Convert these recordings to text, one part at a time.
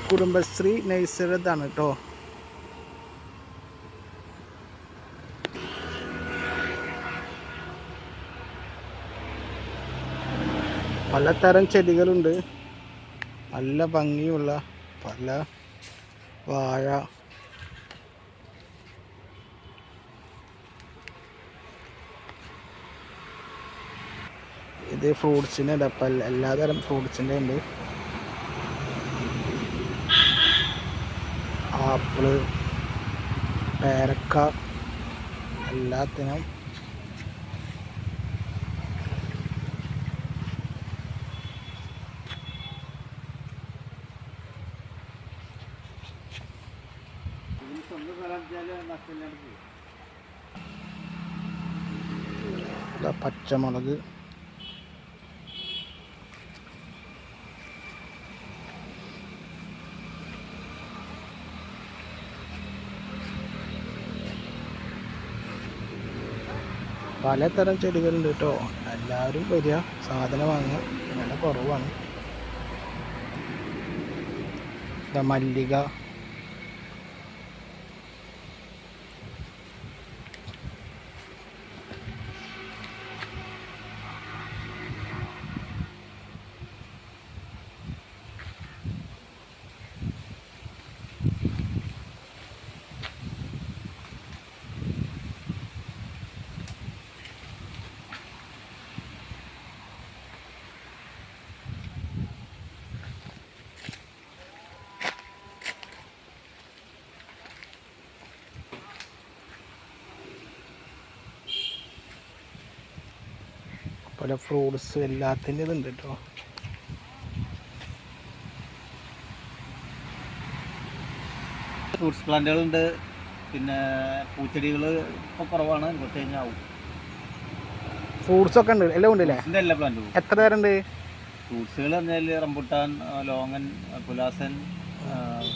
കുടുംബശ്രീ നഴ്സറിതാണ് കേട്ടോ. പലതരം ചെടികളുണ്ട്, നല്ല ഭംഗിയുള്ള പല വാഴ, ഇത് ഫ്രൂട്ട്സിൻ്റെ ഡപ്പ, എല്ലാതരം ഫ്രൂട്ട്സിൻ്റെ ഉണ്ട്. ആപ്പിള്, പേരക്ക, എല്ലാത്തിനും. പച്ചമുളക്, പലതരം ചെടികളുണ്ട് കേട്ടോ. എല്ലാവരും വരിക, സാധനം വാങ്ങുക, വില കുറവാണ്. മല്ലിക, പല ഫ്രൂട്ട്സ്, എല്ലാത്തിൻ്റെ ഇതുണ്ട് കേട്ടോ. ഫ്രൂട്ട്സ് പ്ലാന്റുകളുണ്ട്, പിന്നെ പൂച്ചെടികൾ ഇപ്പോൾ കുറവാണ്, കുറച്ച് കഴിഞ്ഞാൽ ആവും. ഫ്രൂട്ട്സ് ഒക്കെ ഉണ്ട്, എല്ലാം ഉണ്ടല്ലേ? എല്ലാ പ്ലാന്റുകളും. എത്ര പേരുണ്ട്? ഫ്രൂട്ട്സുകൾ പറഞ്ഞാൽ റംബുട്ടാൻ, ലോങ്ങൻ, പുലാസൻ,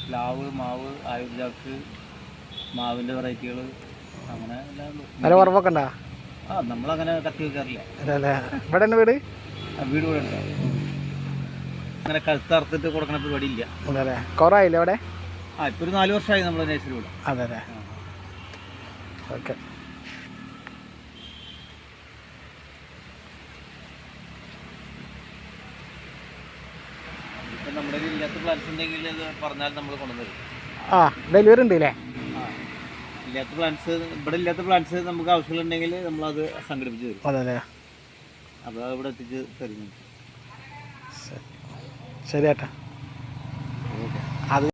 പ്ലാവ്, മാവ്, ആയുർജാക്ക്, മാവിൻ്റെ വെറൈറ്റികൾ, അങ്ങനെ എല്ലാം. നല്ല കുറവൊക്കെ ഉണ്ടോ? നമ്മളങ്ങനെ കത്തി വെക്കാറില്ല. ഇവിടെ തന്നെ വീട്? വീട് ഇവിടെ ഉണ്ട്. അങ്ങനെ കഴുത്തറുത്തിട്ട് കൊടുക്കണ പരിപാടി ഇല്ല. അതെ, കുറവായില്ലേ അവിടെ? ഇപ്പോൾ ഒരു 4 വർഷമായി നമ്മൾ നഴ്സറി ഇവിടെ. അതെ അതെ, ഓക്കെ. ഇപ്പം നമ്മുടെ ഇല്ലാത്ത പ്ലാൻസ് ഉണ്ടെങ്കിൽ പറഞ്ഞാൽ നമ്മൾ കൊണ്ടുവരും. ഡെലിവറി ഉണ്ട് അല്ലേ? ഇല്ലാത്ത പ്ലാൻസ്, ഇവിടെ ഇല്ലാത്ത പ്ലാൻസ് നമുക്ക് ആവശ്യമുണ്ടെങ്കിൽ നമ്മളത് സംഘടിപ്പിച്ച് തരും. അതെ, അപ്പോൾ ഇവിടെ എത്തിച്ച് തരുന്നുണ്ട്. ശരി ഏട്ടാ. ഓക്കെ. അത്